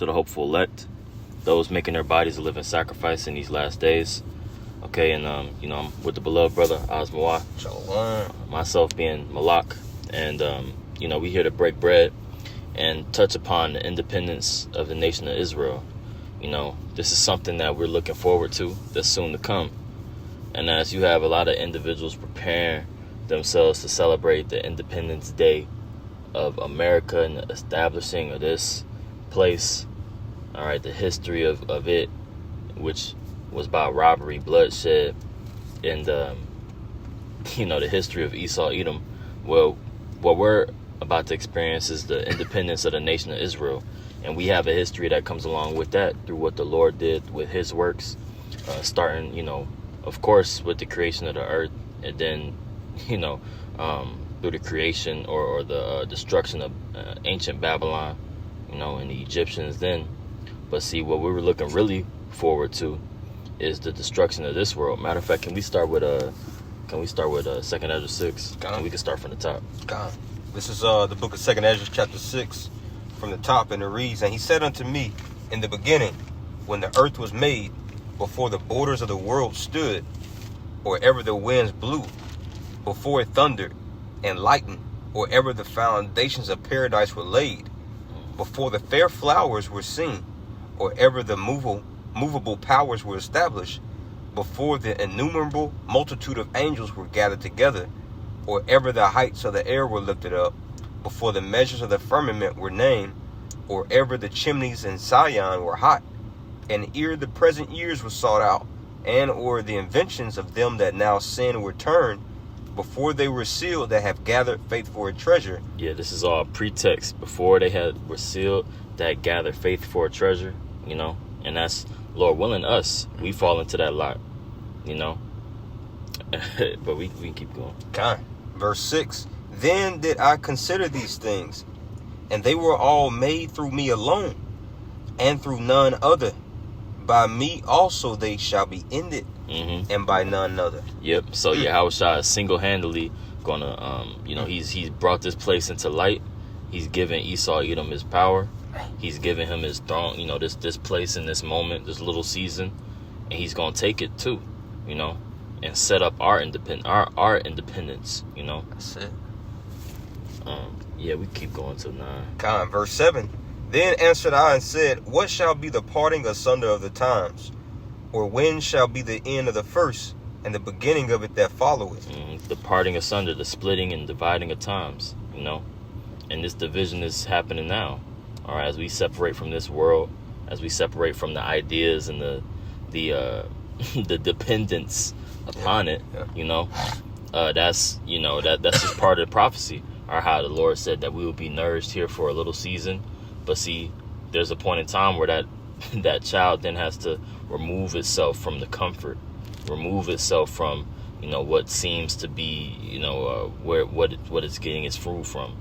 to the hopeful elect, those making their bodies a living sacrifice in these last days. Okay, and I'm with the beloved brother Osmawa, myself being Malak, and we here to break bread and touch upon the independence of the nation of Israel. This is something that we're looking forward to that's soon to come. And as you have a lot of individuals preparing themselves to celebrate the Independence Day of America and the establishing of this place, all right, the history of it, which was about robbery, bloodshed, and the history of Esau, Edom. Well, what we're about to experience is the independence of the nation of Israel, and we have a history that comes along with that through what the Lord did with his works, starting, of course, with the creation of the earth, and then, through the creation or the destruction of ancient Babylon, and the Egyptians then. But see, what we were looking really forward to is the destruction of this world. Matter of fact, can we start with 2nd Ezra 6? And we can start from the top. God. This is the book of 2nd Ezra chapter 6 from the top, and it reads, "And he said unto me, in the beginning, when the earth was made, before the borders of the world stood, or ever the winds blew, before it thundered and lightened, or ever the foundations of paradise were laid, before the fair flowers were seen, or ever the movable powers were established, before the innumerable multitude of angels were gathered together, or ever the heights of the air were lifted up, before the measures of the firmament were named, or ever the chimneys in Zion were hot, and ere the present years were sought out, and or the inventions of them that now sin were turned, before they were sealed that have gathered faith for a treasure." Yeah, this is all pretext. Before they were sealed that gathered faith for a treasure, and that's, Lord willing, us. We fall into that lot, but we can keep going. Okay. Verse 6, "Then did I consider these things, and they were all made through me alone, and through none other. By me also they shall be ended, and by none other." Yep. So Yahushua is single-handedly gonna, he's brought this place into light. He's given Esau, Edom, his power. He's given him his throne, this place in this moment, this little season, and he's gonna take it too, and set up our independence, That's it. We keep going till 9. Okay. Verse 7, "Then answered I and said, What shall be the parting asunder of the times? Or when shall be the end of the first, and the beginning of it that followeth?" The parting asunder, the splitting and dividing of times, and this division is happening now. All right, as we separate from this world, as we separate from the ideas and the the dependence upon it, that's that's just part of the prophecy, or how the Lord said that we will be nourished here for a little season. But see, there's a point in time where that child then has to remove itself from the comfort, remove itself from what seems to be what it's getting its food from.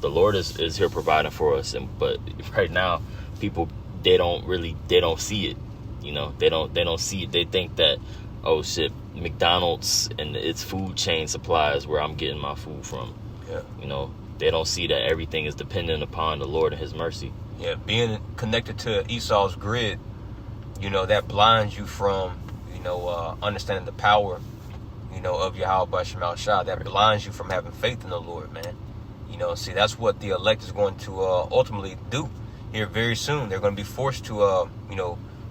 The Lord is here providing for us, but right now people they don't see it. They don't see it. They think that, oh shit, McDonald's and its food chain supply is where I'm getting my food from. Yeah. They don't see that everything is dependent upon the Lord and his mercy. Yeah, being connected to Esau's grid, that blinds you from, understanding the power, of Yahweh Shema Shah. That blinds you from having faith in the Lord, man. See, that's what the elect is going to ultimately do here very soon. They're going to be forced to,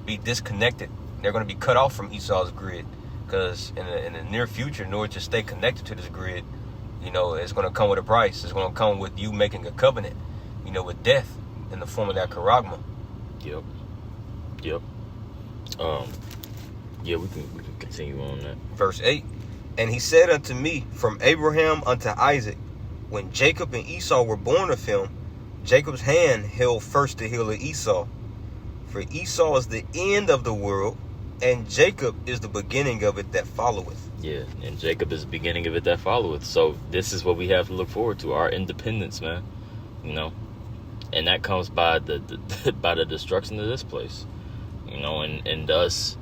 be disconnected. They're going to be cut off from Esau's grid, because in the near future, in order to stay connected to this grid, it's going to come with a price. It's going to come with you making a covenant, with death in the form of that charagma. Yep. We can continue on that. Verse 8, "And he said unto me, from Abraham unto Isaac, when Jacob and Esau were born of him, Jacob's hand held first the heel of Esau. For Esau is the end of the world, and Jacob is the beginning of it that followeth." Yeah, and Jacob is the beginning of it that followeth. So this is what we have to look forward to, our independence, man. And that comes by the by the destruction of this place, and us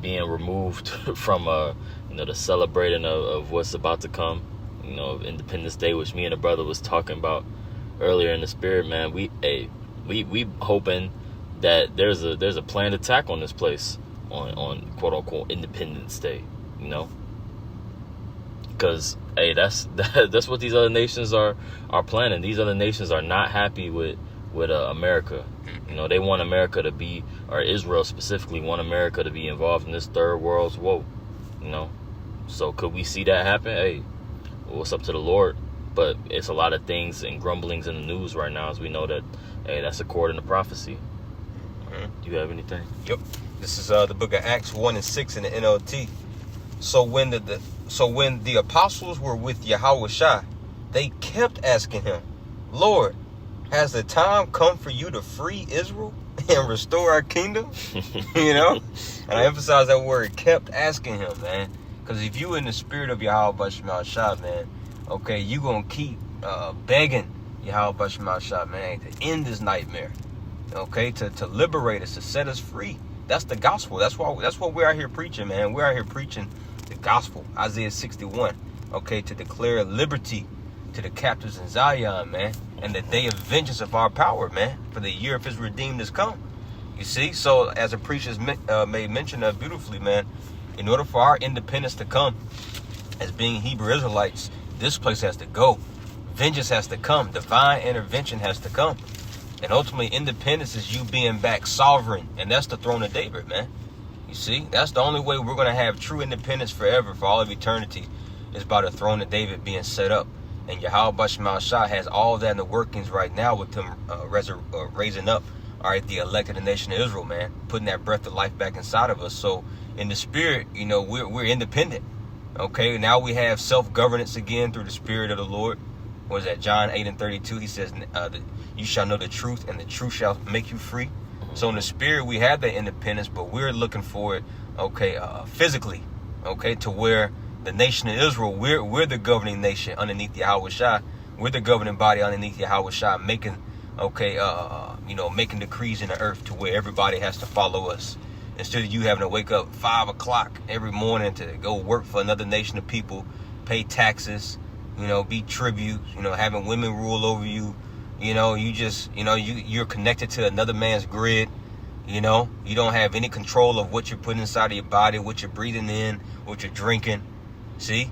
being removed from the celebrating of what's about to come, of Independence Day, which me and a brother was talking about earlier in the spirit, man. We hoping that there's a planned attack on this place on quote unquote Independence Day, you know, because hey, that's what these other nations are planning. These other nations are not happy with America. You know, they want America to be, or Israel specifically, want America to be involved in this third world's woe. You know, so could we see that happen? Hey, well, it's up to the Lord. But it's a lot of things and grumblings in the news right now, as we know that, hey, that's according to prophecy. Do you have anything? Yep. This is the book of Acts 1:6 in the NLT. So when the apostles were with Yahushua, they kept asking him, Lord, has the time come for you to free Israel and restore our kingdom? You know? And I emphasize that word, kept asking him, man. Because if you in the spirit of Yahushua, man, okay, you going to keep begging Yahushua, man, to end this nightmare. Okay, to liberate us, to set us free. That's the gospel. That's what we're out here preaching, man. We're out here preaching the gospel. Isaiah 61. Okay, to declare liberty to the captives in Zion, man. And the day of vengeance of our power, man. For the year of his redeemed has come. You see? So, as the preachers made mention of beautifully, man, in order for our independence to come, as being Hebrew Israelites, this place has to go. Vengeance has to come. Divine intervention has to come. And ultimately, independence is you being back sovereign. And that's the throne of David, man. You see? That's the only way we're going to have true independence forever, for all of eternity, is by the throne of David being set up. And Yahweh Shah has all that in the workings right now with them raising up, all right, the elected nation of Israel, man. Putting that breath of life back inside of us. So, in the spirit, you know, we're independent. Okay? Now we have self-governance again through the spirit of the Lord. What is that? John 8:32, he says, you shall know the truth, and the truth shall make you free. So in the spirit, we have that independence, but we're looking for it, okay, physically, okay, to where the nation of Israel, we're the governing nation underneath Yahushua. We're the governing body underneath Yahushua, making, okay, making decrees in the earth to where everybody has to follow us. Instead of you having to wake up 5 o'clock every morning to go work for another nation of people, pay taxes, you know, be tribute, you know, having women rule over you. You know, you just, you know, you're connected to another man's grid. You know, you don't have any control of what you're putting inside of your body, what you're breathing in, what you're drinking. See?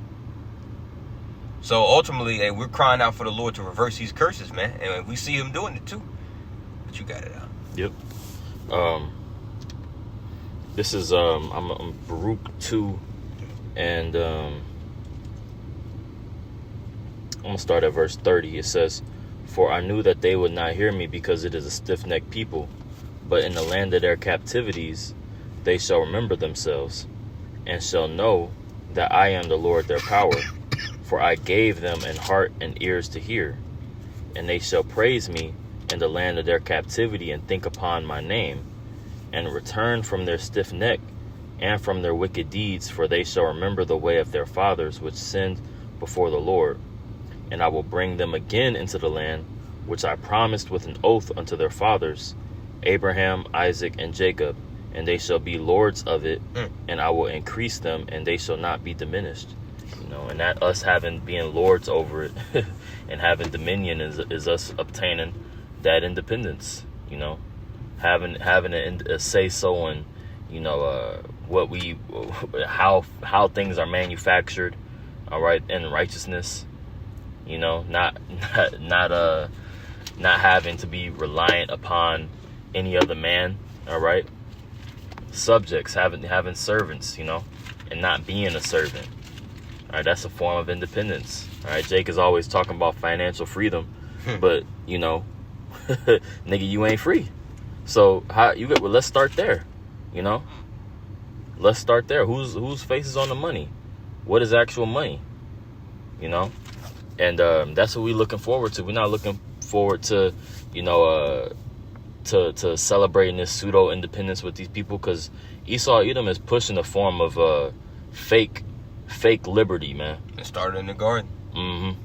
So ultimately, hey, we're crying out for the Lord to reverse these curses, man. And we see him doing it too. But you got it out. Yep. This is, I'm Baruch 2. And I'm going to start at verse 30. It says, for I knew that they would not hear me, because it is a stiff-necked people. But in the land of their captivities they shall remember themselves, and shall know that I am the Lord their power. For I gave them an heart and ears to hear. And they shall praise me in the land of their captivity, and think upon my name, and return from their stiff neck and from their wicked deeds. For they shall remember the way of their fathers, which sinned before the Lord. And I will bring them again into the land, which I promised with an oath unto their fathers, Abraham, Isaac, and Jacob, and they shall be lords of it, and I will increase them, and they shall not be diminished. You know, and that us being lords over it and having dominion is us obtaining that independence. You know, having a say so in, you know, how things are manufactured, all right, in righteousness. You know, not having to be reliant upon any other man, all right? Subjects, having servants, you know, and not being a servant. All right, that's a form of independence. All right, Jake is always talking about financial freedom, but, you know, nigga, you ain't free. So let's start there, you know? Let's start there. Whose face is on the money? What is actual money? You know? And that's what we're looking forward to. We're not looking forward to, you know, to celebrating this pseudo independence with these people, because Esau Edom is pushing a form of fake liberty, man. It started in the garden. Mm-hmm.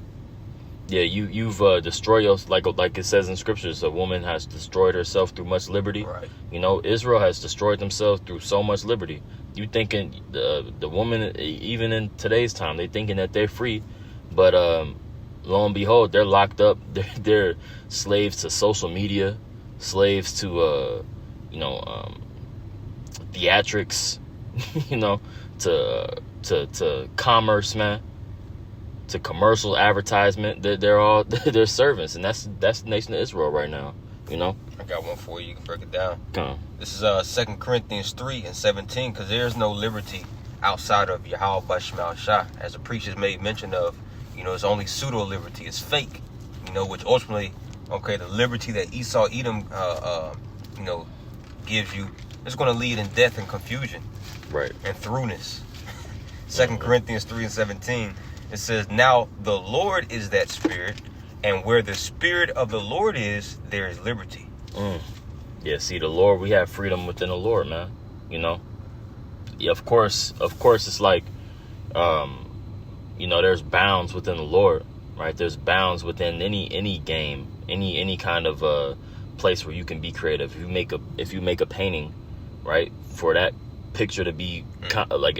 Yeah, you've destroyed us, like it says in scriptures. A woman has destroyed herself through much liberty. Right. You know, Israel has destroyed themselves through so much liberty. You thinking the woman, even in today's time, they thinking that they're free, but lo and behold, they're locked up. They're slaves to social media. slaves to theatrics, to commerce, man, to commercial advertisement. They're all they're servants, and that's the nation of Israel right now. I got one for you. You can break it down. Come on. This is 2 Corinthians 3:17, because there's no liberty outside of Yahweh Bashmal Shah. As the preachers made mention of, it's only pseudo liberty. It's fake, which ultimately, the liberty that Esau Edom, gives you is going to lead in death and confusion, Right. and throughness. 2 Corinthians 3:17, it says, "Now the Lord is that Spirit, and where the Spirit of the Lord is, there is liberty." Yeah, see, the Lord, we have freedom within the Lord, man. Yeah, of course, it's like, there's bounds within the Lord, right? There's bounds within any game, any kind of place where you can be creative. If you make a painting, right, for that picture to be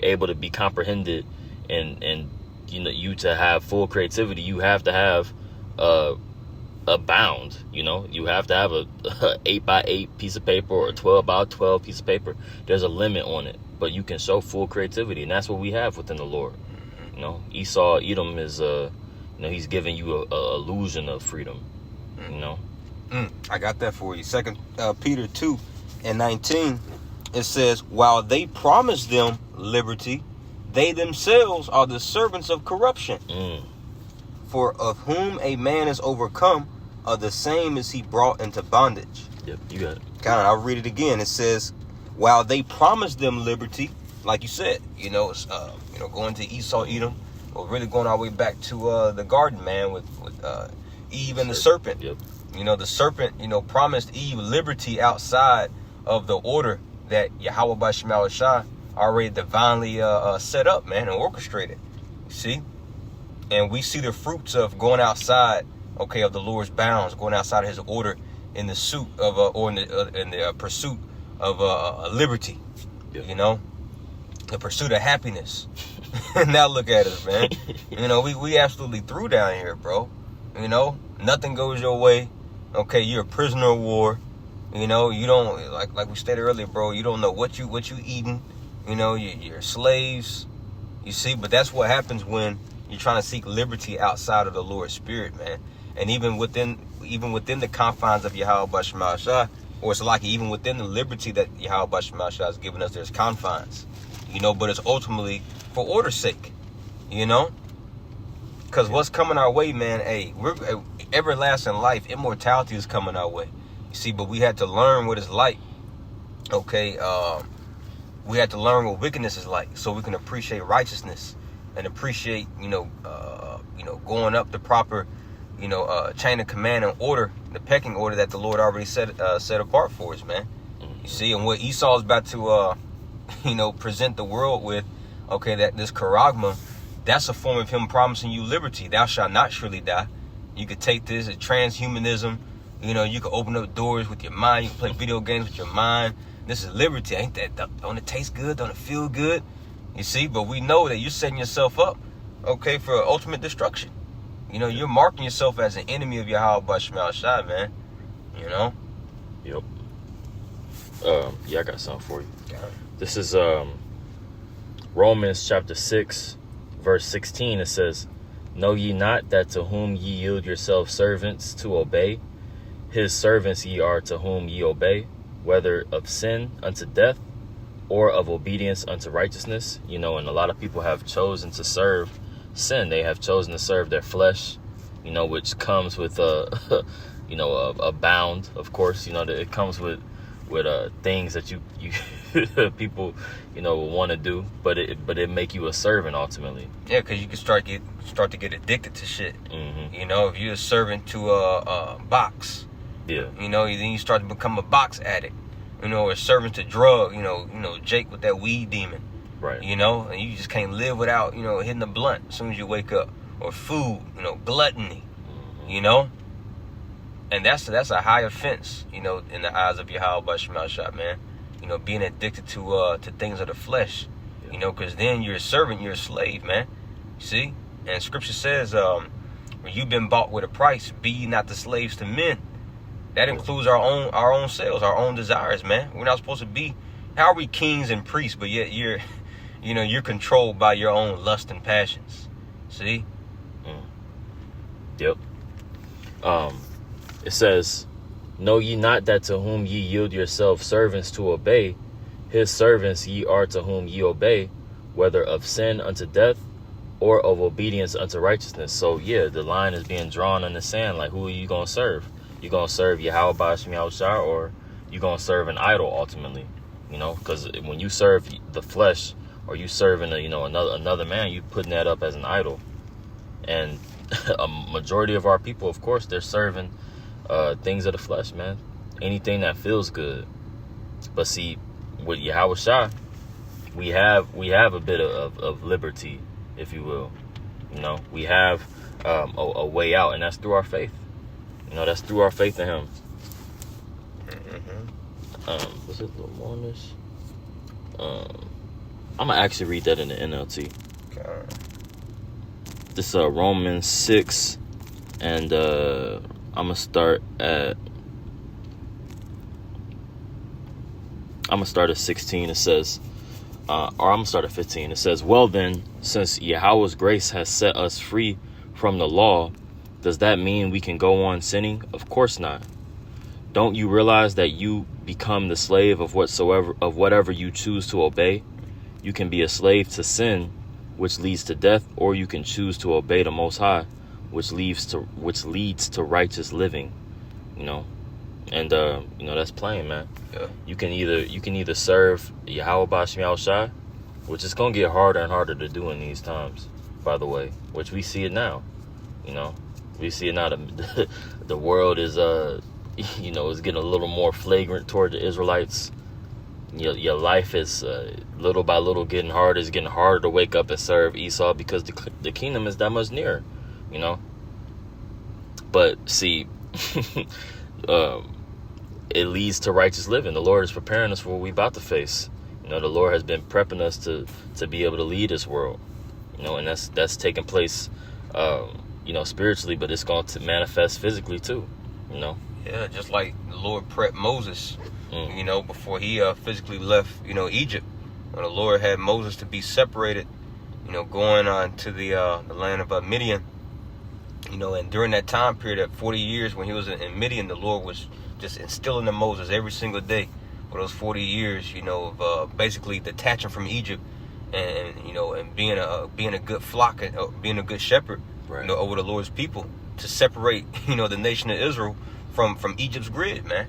able to be comprehended, and you to have full creativity, you have to have a bound. You have to have a 8x8 piece of paper or a 12x12 piece of paper. There's a limit on it, but you can show full creativity, and that's what we have within the Lord. Esau Edom is he's giving you a illusion of freedom. I got that for you. 2 Peter 2:19, it says, "While they promise them liberty, they themselves are the servants of corruption. For of whom a man is overcome, of the same is he brought into bondage." Yep, you got it. I'll read it again. It says, "While they promise them liberty," like you said, it's going to Esau Edom, or really going all the way back to the garden, man, with Eve and the serpent. Yep. The serpent, promised Eve liberty outside of the order that Yahweh Bashmal Shah already divinely set up, man, and orchestrated. You see? And we see the fruits of going outside, of the Lord's bounds, going outside of his order in the suit of, in the pursuit of liberty. Yep. The pursuit of happiness. Now look at us, man. We absolutely through down here, bro. Nothing goes your way. You're a prisoner of war. You don't, like we stated earlier, bro. You don't know what you eating. You're slaves. You see, but that's what happens when you're trying to seek liberty outside of the Lord's Spirit, man. And even within the confines of Yahweh Bashmal Shah, or it's like even within the liberty that Yahweh Bashmal Shah has given us, there's confines. But it's ultimately for order's sake. Because what's coming our way, man, we're everlasting life, immortality is coming our way. You see, but we had to learn what it's like. We had to learn what wickedness is like, so we can appreciate righteousness and appreciate, going up the proper, chain of command and order, the pecking order that the Lord already set apart for us, man. You see, and what Esau is about to, present the world with, that this charagma, that's a form of him promising you liberty. Thou shalt not surely die. You could take this as transhumanism. You could open up doors with your mind. You can play video games with your mind. This is liberty. Ain't that? Don't it taste good? Don't it feel good? You see, but we know that you're setting yourself up, for ultimate destruction. You're marking yourself as an enemy of Yahweh Bashmal Shah, man. Yep. I got something for you. This is Romans chapter 6, verse 16. It says, "Know ye not that to whom ye yield yourselves servants to obey, his servants ye are to whom ye obey, whether of sin unto death, or of obedience unto righteousness." And a lot of people have chosen to serve sin. They have chosen to serve their flesh, which comes with a bound, of course. It comes with things that you people want to do, but it make you a servant ultimately. Yeah, because you can start to get addicted to shit. If you're a servant to a box, then you start to become a box addict. Or a servant to drug. Jake with that weed demon. Right. And you just can't live without hitting the blunt as soon as you wake up. Or food. Gluttony. And that's a high offense. In the eyes of Yahweh Bashmal Shah, man. Being addicted to things of the flesh. Because then you're a servant, you're a slave, man. You see? And Scripture says, when you've been bought with a price, be ye not the slaves to men. That includes our own selves, our own desires, man. We're not supposed to be. How are we kings and priests, but yet you're controlled by your own lust and passions? See? Yep. It says, "Know ye not that to whom ye yield yourselves servants to obey, his servants ye are to whom ye obey, whether of sin unto death, or of obedience unto righteousness." So yeah, the line is being drawn in the sand. Like, who are you gonna serve? You gonna serve Yahweh Ba'ashem Yahushua, or you gonna serve an idol ultimately? You know, because when you serve the flesh, or you serving another man, you putting that up as an idol. And a majority of our people, of course, they're serving things of the flesh, man. Anything that feels good. But see, with Yahushua, we have a bit of liberty, if you will. You know, we have a way out, and that's through our faith. You know, that's through our faith in Him. Was it the Mourners? I'm gonna actually read that in the NLT. Okay. This is Romans 6, and I'm gonna start at 16. It says, or I'm gonna start at 15. It says, "Well then, since Yahweh's grace has set us free from the law, does that mean we can go on sinning? Of course not. Don't you realize that you become the slave of whatever you choose to obey? You can be a slave to sin, which leads to death, or you can choose to obey the Most High, which leads to righteous living." You know, and that's plain, man. Yeah. You can either serve Yahweh Ba'ashem Yahushua, which is gonna get harder and harder to do in these times, by the way. Which we see it now. You know, we see it now. The world is is getting a little more flagrant toward the Israelites. Your life is little by little getting harder. It's getting harder to wake up and serve Esau because the kingdom is that much nearer, you know. But see, it leads to righteous living. The Lord is preparing us for what we're about to face. You know, the Lord has been prepping us to be able to lead this world. You know, and that's taking place, spiritually, but it's going to manifest physically too. You know. Yeah, just like the Lord prepped Moses. Before he physically left, Egypt. The Lord had Moses to be separated, going on to the land of Midian. And during that time period, at 40 years when he was in Midian, the Lord was just instilling in Moses every single day for those 40 years, of basically detaching from Egypt and being a good flock and being a good shepherd, right, over the Lord's people, to separate, the nation of Israel from Egypt's grid, man.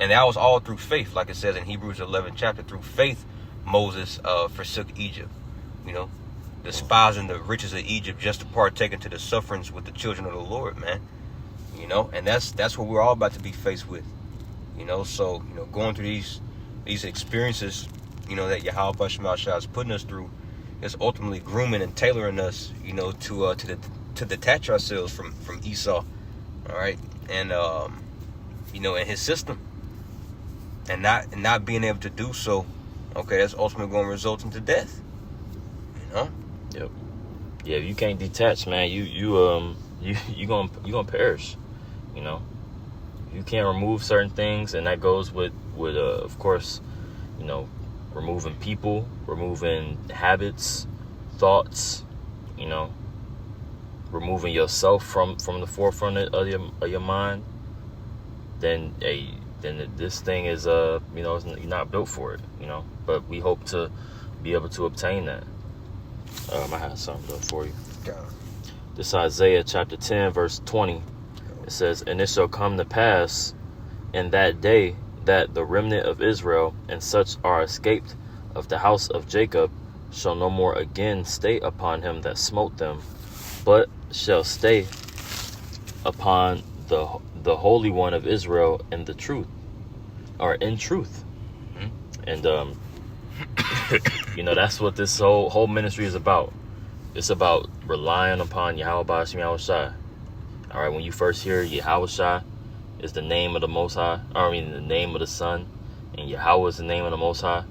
And that was all through faith, like it says in Hebrews 11 chapter. Through faith, Moses forsook Egypt, despising the riches of Egypt just to partake into the sufferings with the children of the Lord, man. And that's what we're all about to be faced with, So going through these experiences, that Yahweh Ba'ashem Yahushua is putting us through, is ultimately grooming and tailoring us, to detach ourselves from Esau, all right, and in his system. And not being able to do so, okay, that's ultimately going to result into death. Yep. Yeah, if you can't detach, man, you gonna perish. You can't remove certain things, and that goes with of course, removing people, removing habits, thoughts, removing yourself from the forefront of your mind. Then this thing is you're not built for it, but we hope to be able to obtain that. I have something for you. This is Isaiah chapter 10 verse 20. It says, "And it shall come to pass in that day that the remnant of Israel and such are escaped of the house of Jacob shall no more again stay upon him that smote them, but shall stay upon the Holy One of Israel in the truth," or in truth. And that's what this whole ministry is about. It's about relying upon Yahweh Ba'ashem Yahushua. All right, when you first hear Yahushua is the name of the Most High, the name of the Son, and Yahweh is the name of the Most High,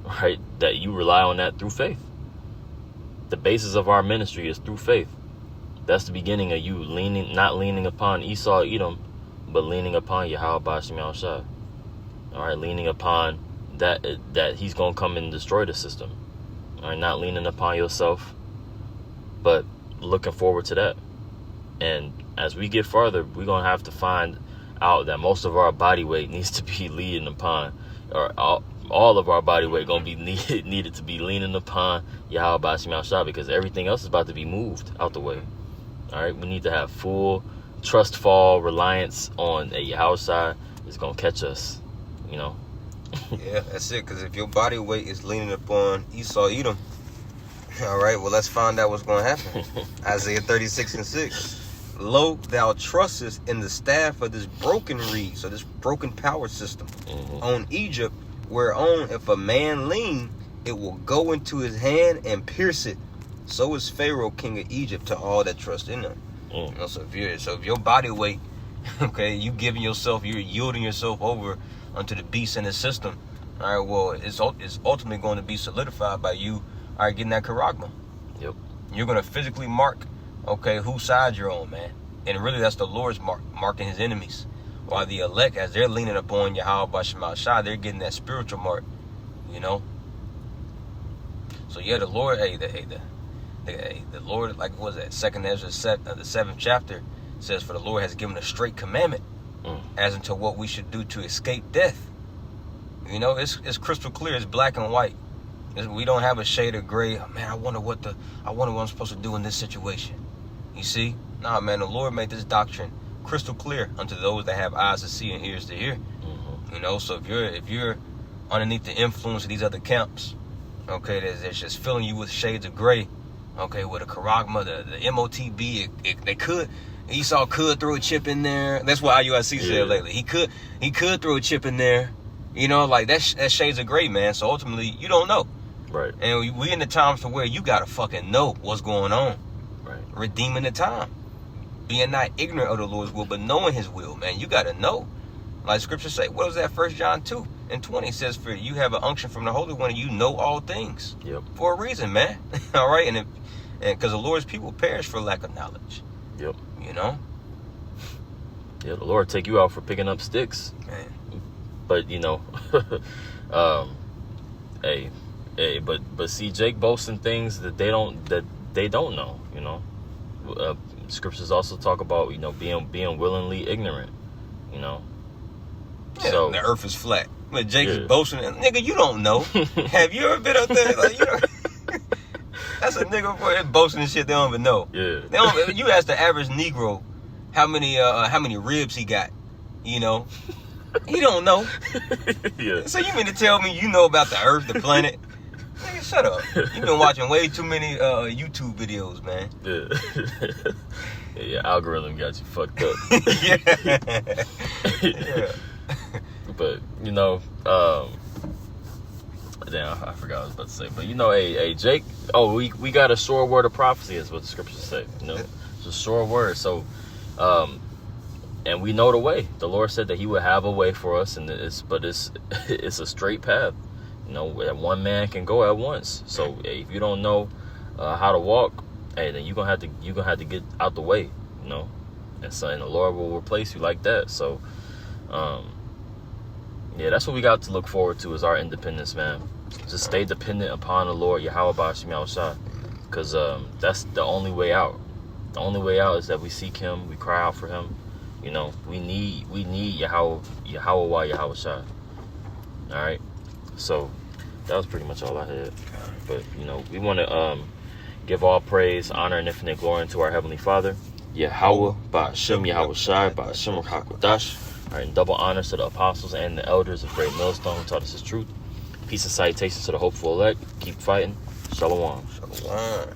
right? That you rely on that through faith. The basis of our ministry is through faith. That's the beginning of you not leaning upon Esau, Edom, but leaning upon Yahweh Bashim Yahushua. All right, leaning upon that he's going to come and destroy the system. All right, not leaning upon yourself, but looking forward to that. And as we get farther, we're going to have to find out that most of our body weight needs to be leaning upon, or all of our body weight going to be needed to be leaning upon Yahweh Bashim Yahushua, because everything else is about to be moved out the way. All right, we need to have full trust, fall, reliance on a Yahushua is going to catch us, you know. Yeah, that's it. Because if your body weight is leaning upon Esau, Edom, all right, well, let's find out what's going to happen. Isaiah 36:6. Lo, thou trustest in the staff of this broken reed, so this broken power system, on Egypt, whereon if a man lean, it will go into his hand and pierce it. So is Pharaoh, king of Egypt, to all that trust in him. You know, so if your body weight, okay, you giving yourself, you're yielding yourself over unto the beast in the system. All right, well, it's ultimately going to be solidified by you, all right, getting that charagma. Yep. You're going to physically mark, okay, whose side you're on, man. And really, that's the Lord's marking his enemies. While the elect, as they're leaning upon Yahweh Bashim Yahushua, they're getting that spiritual mark, you know. So yeah, the Lord, the Lord, like what was that? 2nd Ezra, the 7th chapter says, for the Lord has given a straight commandment as unto what we should do to escape death. You know, it's crystal clear. It's black and white. We don't have a shade of gray. Oh, man, I wonder what I'm supposed to do in this situation. You see? Nah, man, the Lord made this doctrine crystal clear unto those that have eyes to see and ears to hear. You know, so if you're underneath the influence of these other camps, okay, that's just filling you with shades of gray, okay, with a charagma, the MOTB, Esau could throw a chip in there. That's what IUIC said lately. He could throw a chip in there. You know, like that shades of gray, man. So ultimately, you don't know. Right. And we in the times to where you gotta fucking know what's going on. Right. Redeeming the time. Being not ignorant of the Lord's will, but knowing his will, man. You gotta know. Like Scripture say, what was that? 1 John 2:20 says, for you have an unction from the Holy One and you know all things. Yep. For a reason, man. All right? And because the Lord's people perish for lack of knowledge. Yep. You know? Yeah, the Lord take you out for picking up sticks. Man. But, you know, but see, Jake boasting things that they don't know, you know. Scriptures also talk about, you know, being willingly ignorant, you know. Yeah, so the earth is flat. But Jake is boasting, nigga, you don't know. Have you ever been up there? Like, you know, that's a nigga for boasting and shit they don't even know. Yeah. You ask the average Negro how many ribs he got, you know. He don't know. Yeah. So you mean to tell me you know about the earth, the planet? Nigga, shut up. You've been watching way too many YouTube videos, man. Yeah. Yeah, algorithm got you fucked up. Yeah. But, you know, damn, I forgot what I was about to say. But, you know, hey, Jake, we got a sure word of prophecy is what the scriptures say. You know, it's a sure word. So, and we know the way. The Lord said that he would have a way for us, and it's a straight path. You know, that one man can go at once. So if you don't know how to walk, hey, then you're gonna have to get out the way. You know, and the Lord will replace you like that. So, yeah, that's what we got to look forward to is our independence, man. Just stay dependent upon the Lord, Yahweh Bashim Yahushua, because that's the only way out. The only way out is that we seek him, we cry out for him. You know, we need Yahweh Yahushua. All right, so that was pretty much all I had. But you know, we want to give all praise, honor, and infinite glory to our Heavenly Father, Yahweh Ba'Shem Yahushai Ba'Shem Hakodash. All right, and double honors to the apostles and the elders of Great Millstone who taught us his truth. Peace and salutations to the hopeful elect. Keep fighting. Shalom. Shalom.